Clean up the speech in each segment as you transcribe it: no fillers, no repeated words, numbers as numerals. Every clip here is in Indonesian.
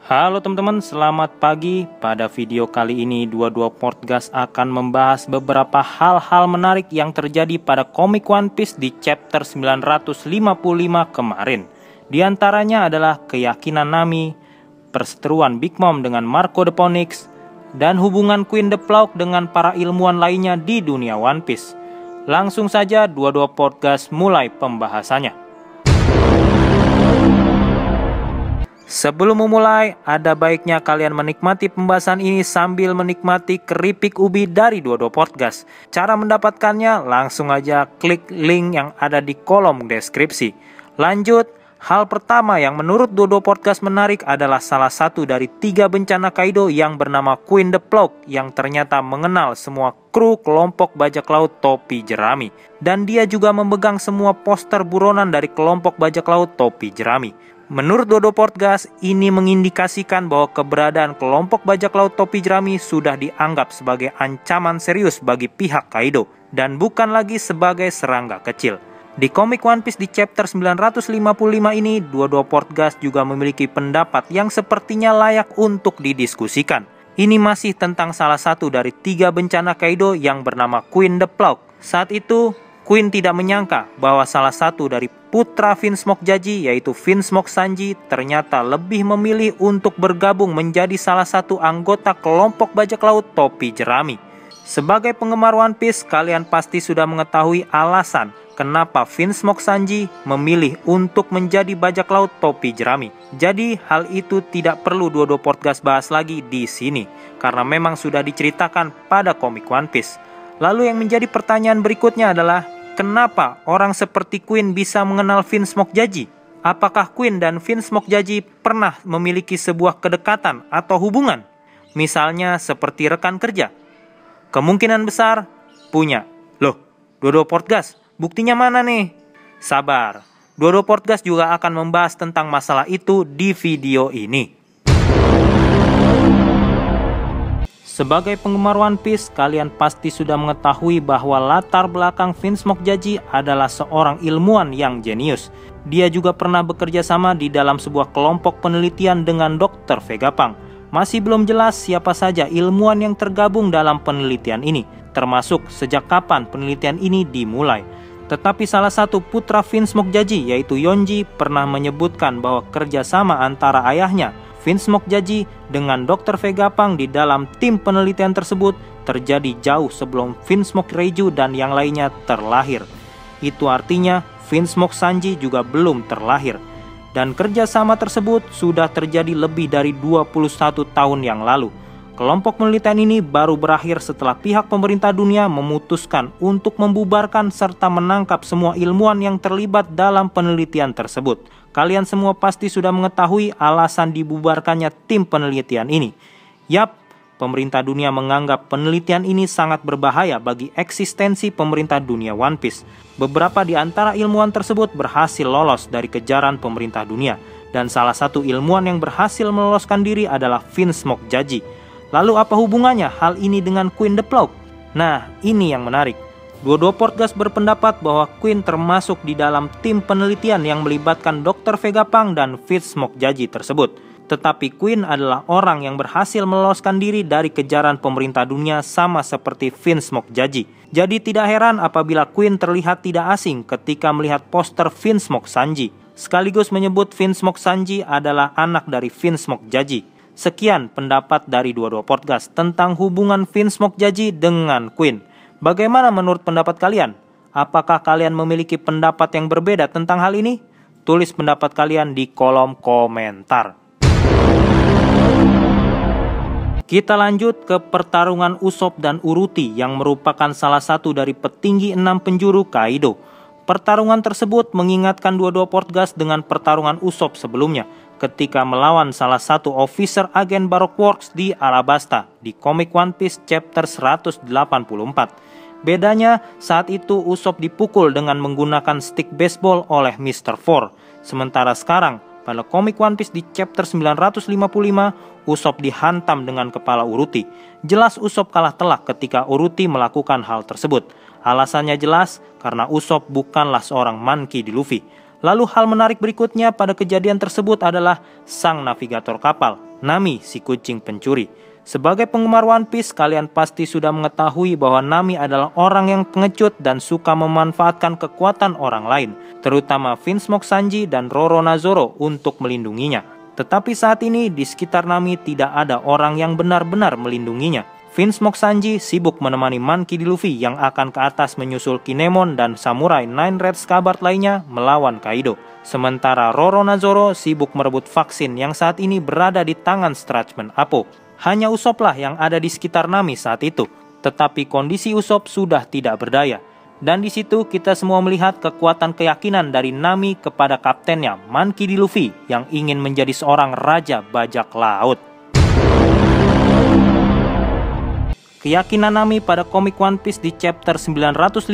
Halo teman-teman, selamat pagi. Pada video kali ini 22 Podcast akan membahas beberapa hal-hal menarik yang terjadi pada komik One Piece di chapter 955 kemarin. Di antaranya adalah keyakinan Nami, perseteruan Big Mom dengan Marco the Phoenix, dan hubungan Queen the Plough dengan para ilmuwan lainnya di dunia One Piece. Langsung saja 22 Podcast mulai pembahasannya. Sebelum memulai, ada baiknya kalian menikmati pembahasan ini sambil menikmati keripik ubi dari 22 Podcast. Cara mendapatkannya langsung aja klik link yang ada di kolom deskripsi. Lanjut, hal pertama yang menurut 22 Podcast menarik adalah salah satu dari 3 bencana Kaido yang bernama Queen the Plough yang ternyata mengenal semua kru kelompok bajak laut topi jerami. Dan dia juga memegang semua poster buronan dari kelompok bajak laut topi jerami. Menurut 22 Podcast, ini mengindikasikan bahwa keberadaan kelompok bajak laut topi jerami sudah dianggap sebagai ancaman serius bagi pihak Kaido dan bukan lagi sebagai serangga kecil. Di komik One Piece di chapter 955 ini, 22 Podcast juga memiliki pendapat yang sepertinya layak untuk didiskusikan. Ini masih tentang salah satu dari 3 bencana Kaido yang bernama Queen the Plough. Saat itu, Queen tidak menyangka bahwa salah satu dari putra Vinsmoke Jaji yaitu Vinsmoke Sanji ternyata lebih memilih untuk bergabung menjadi salah satu anggota kelompok bajak laut topi jerami. Sebagai penggemar One Piece, kalian pasti sudah mengetahui alasan kenapa Vinsmoke Sanji memilih untuk menjadi bajak laut topi jerami. Jadi hal itu tidak perlu 22 Podcast bahas lagi di sini karena memang sudah diceritakan pada komik One Piece. Lalu yang menjadi pertanyaan berikutnya adalah, kenapa orang seperti Queen bisa mengenal Vinsmoke Jaji? Apakah Queen dan Vinsmoke Jaji pernah memiliki sebuah kedekatan atau hubungan? Misalnya seperti rekan kerja? Kemungkinan besar punya. Loh, 22 Podcast, buktinya mana nih? Sabar, 22 Podcast juga akan membahas tentang masalah itu di video ini. Sebagai penggemar One Piece, kalian pasti sudah mengetahui bahwa latar belakang Vinsmoke Jaji adalah seorang ilmuwan yang jenius. Dia juga pernah bekerja sama di dalam sebuah kelompok penelitian dengan Dr. Vegapunk. Masih belum jelas siapa saja ilmuwan yang tergabung dalam penelitian ini, termasuk sejak kapan penelitian ini dimulai. Tetapi salah satu putra Vinsmoke Jaji yaitu Yonji pernah menyebutkan bahwa kerjasama antara ayahnya Vinsmoke Jaji dengan Dr. Vegapunk di dalam tim penelitian tersebut terjadi jauh sebelum Vinsmoke Reiju dan yang lainnya terlahir. Itu artinya Vinsmoke Sanji juga belum terlahir. Dan kerjasama tersebut sudah terjadi lebih dari 21 tahun yang lalu. Kelompok penelitian ini baru berakhir setelah pihak pemerintah dunia memutuskan untuk membubarkan serta menangkap semua ilmuwan yang terlibat dalam penelitian tersebut. Kalian semua pasti sudah mengetahui alasan dibubarkannya tim penelitian ini. Yap, pemerintah dunia menganggap penelitian ini sangat berbahaya bagi eksistensi pemerintah dunia One Piece. Beberapa di antara ilmuwan tersebut berhasil lolos dari kejaran pemerintah dunia. Dan salah satu ilmuwan yang berhasil meloloskan diri adalah Vinsmoke Jaji. Lalu apa hubungannya hal ini dengan Queen the Plough? Nah, ini yang menarik. 22 Podcast berpendapat bahwa Queen termasuk di dalam tim penelitian yang melibatkan Dr. Vegapunk dan Vinsmoke Jaji tersebut. Tetapi Queen adalah orang yang berhasil meloloskan diri dari kejaran pemerintah dunia sama seperti Vinsmoke Jaji. Jadi tidak heran apabila Queen terlihat tidak asing ketika melihat poster Vinsmoke Sanji. Sekaligus menyebut Vinsmoke Sanji adalah anak dari Vinsmoke Jaji. Sekian pendapat dari 22 Podcast tentang hubungan Vinsmoke Jaji dengan Queen. Bagaimana menurut pendapat kalian? Apakah kalian memiliki pendapat yang berbeda tentang hal ini? Tulis pendapat kalian di kolom komentar. Kita lanjut ke pertarungan Usopp dan Uruti yang merupakan salah satu dari petinggi 6 penjuru Kaido. Pertarungan tersebut mengingatkan 22 Podcast dengan pertarungan Usopp sebelumnya ketika melawan salah satu officer agen Baroque Works di Alabasta di komik One Piece chapter 184. Bedanya saat itu Usopp dipukul dengan menggunakan stick baseball oleh Mr. Four. Sementara sekarang pada komik One Piece di chapter 955, Usopp dihantam dengan kepala Uruti. Jelas Usopp kalah telak ketika Uruti melakukan hal tersebut. Alasannya jelas karena Usopp bukanlah seorang monkey di Luffy. Lalu hal menarik berikutnya pada kejadian tersebut adalah sang navigator kapal. Nami, si kucing pencuri. Sebagai penggemar One Piece, kalian pasti sudah mengetahui bahwa Nami adalah orang yang pengecut dan suka memanfaatkan kekuatan orang lain, terutama Vinsmoke Sanji dan Roronoa untuk melindunginya. Tetapi saat ini di sekitar Nami tidak ada orang yang benar-benar melindunginya. Vinsmoke Sanji sibuk menemani Monkey D. Luffy yang akan ke atas menyusul Kinemon dan samurai Nine Red Scabbard lainnya melawan Kaido. Sementara Roronoa sibuk merebut vaksin yang saat ini berada di tangan Stratchman Appo. Hanya Usopp lah yang ada di sekitar Nami saat itu. Tetapi kondisi Usopp sudah tidak berdaya. Dan di situ kita semua melihat kekuatan keyakinan dari Nami kepada kaptennya Monkey D. Luffy yang ingin menjadi seorang raja bajak laut. Keyakinan Nami pada komik One Piece di chapter 955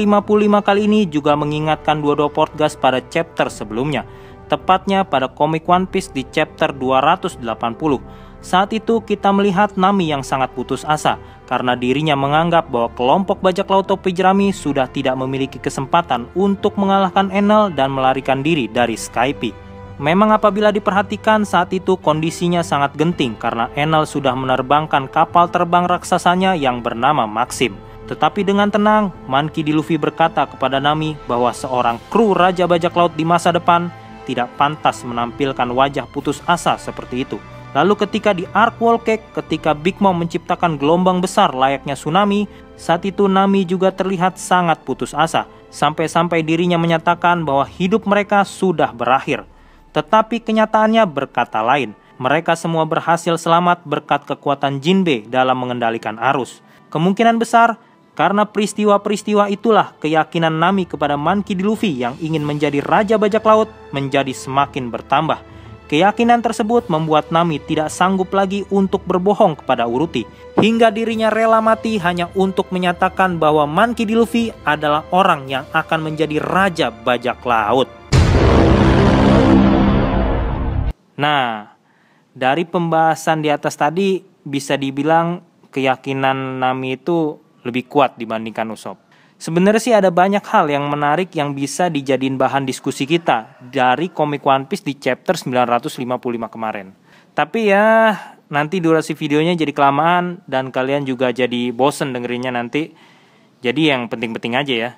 kali ini juga mengingatkan Duodo Portgas pada chapter sebelumnya, tepatnya pada komik One Piece di chapter 280. Saat itu kita melihat Nami yang sangat putus asa karena dirinya menganggap bahwa kelompok bajak laut topi jerami sudah tidak memiliki kesempatan untuk mengalahkan Enel dan melarikan diri dari Skype. Memang apabila diperhatikan saat itu kondisinya sangat genting karena Enel sudah menerbangkan kapal terbang raksasanya yang bernama Maxim. Tetapi dengan tenang, Monkey D. Luffy berkata kepada Nami bahwa seorang kru raja bajak laut di masa depan tidak pantas menampilkan wajah putus asa seperti itu. Lalu ketika di Arc Wall Cake, ketika Big Mom menciptakan gelombang besar layaknya tsunami, saat itu Nami juga terlihat sangat putus asa. Sampai-sampai dirinya menyatakan bahwa hidup mereka sudah berakhir. Tetapi kenyataannya berkata lain. Mereka semua berhasil selamat berkat kekuatan Jinbe dalam mengendalikan arus. Kemungkinan besar, karena peristiwa-peristiwa itulah keyakinan Nami kepada Monkey D. Luffy yang ingin menjadi raja bajak laut menjadi semakin bertambah. Keyakinan tersebut membuat Nami tidak sanggup lagi untuk berbohong kepada Uruti. Hingga dirinya rela mati hanya untuk menyatakan bahwa Monkey D. Luffy adalah orang yang akan menjadi raja bajak laut. Nah, dari pembahasan di atas tadi bisa dibilang keyakinan Nami itu lebih kuat dibandingkan Usopp. Sebenarnya sih ada banyak hal yang menarik yang bisa dijadiin bahan diskusi kita dari komik One Piece di chapter 955 kemarin. Tapi ya nanti durasi videonya jadi kelamaan dan kalian juga jadi bosen dengerinnya nanti. Jadi yang penting-penting aja ya.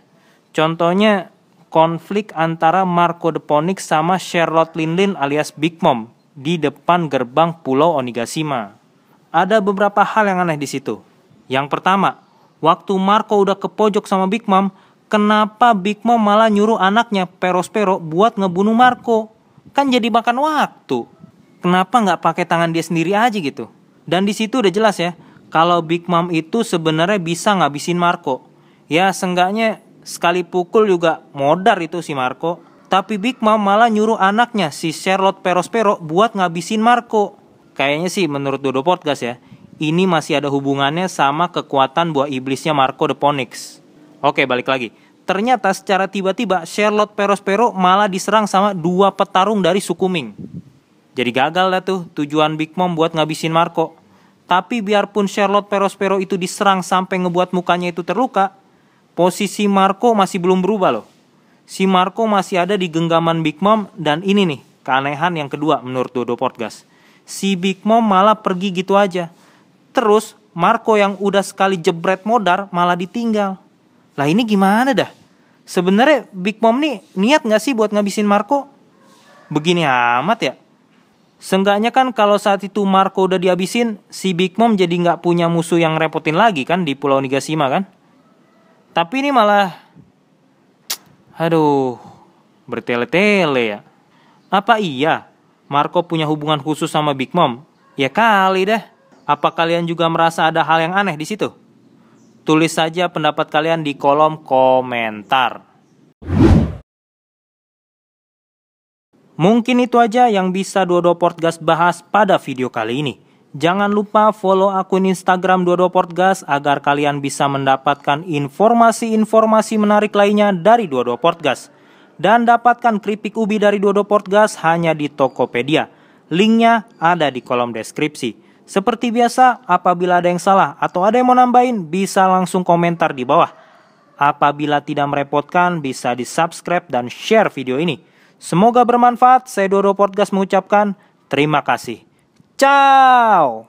Contohnya konflik antara Marco the Phoenix sama Charlotte Linlin alias Big Mom di depan gerbang Pulau Onigashima. Ada beberapa hal yang aneh di situ. Yang pertama, waktu Marco udah ke pojok sama Big Mom, kenapa Big Mom malah nyuruh anaknya Perospero buat ngebunuh Marco? Kan jadi makan waktu. Kenapa nggak pakai tangan dia sendiri aja gitu? Dan di situ udah jelas ya, kalau Big Mom itu sebenarnya bisa ngabisin Marco. Ya seenggaknya sekali pukul juga modar itu si Marco. Tapi Big Mom malah nyuruh anaknya si Charlotte Perospero buat ngabisin Marco. Kayaknya sih menurut Dodo Podcast ya, ini masih ada hubungannya sama kekuatan buah iblisnya Marco the Phoenix. Oke, balik lagi. Ternyata secara tiba-tiba Charlotte Perospero malah diserang sama dua petarung dari suku Ming. Jadi gagal lah tuh tujuan Big Mom buat ngabisin Marco. Tapi biarpun Charlotte Perospero itu diserang sampai ngebuat mukanya itu terluka, posisi Marco masih belum berubah loh. Si Marco masih ada di genggaman Big Mom dan ini nih keanehan yang kedua menurut Dodo Podcast. Si Big Mom malah pergi gitu aja. Terus Marco yang udah sekali jebret modar malah ditinggal. Lah ini gimana dah? Sebenarnya Big Mom nih niat gak sih buat ngabisin Marco? Begini amat ya. Seenggaknya kan kalau saat itu Marco udah dihabisin, si Big Mom jadi gak punya musuh yang repotin lagi kan di Pulau Onigashima kan. Tapi ini malah, aduh, bertele-tele ya. Apa iya Marco punya hubungan khusus sama Big Mom? Ya kali dah. Apa kalian juga merasa ada hal yang aneh di situ? Tulis saja pendapat kalian di kolom komentar. Mungkin itu aja yang bisa Dodo Podcast bahas pada video kali ini. Jangan lupa follow akun Instagram Dodo Podcast agar kalian bisa mendapatkan informasi-informasi menarik lainnya dari Dodo Podcast. Dan dapatkan keripik ubi dari Dodo Podcast hanya di Tokopedia. Linknya ada di kolom deskripsi. Seperti biasa, apabila ada yang salah atau ada yang mau nambahin, bisa langsung komentar di bawah. Apabila tidak merepotkan, bisa di-subscribe dan share video ini. Semoga bermanfaat. Saya Dodo Podcast mengucapkan terima kasih. Ciao!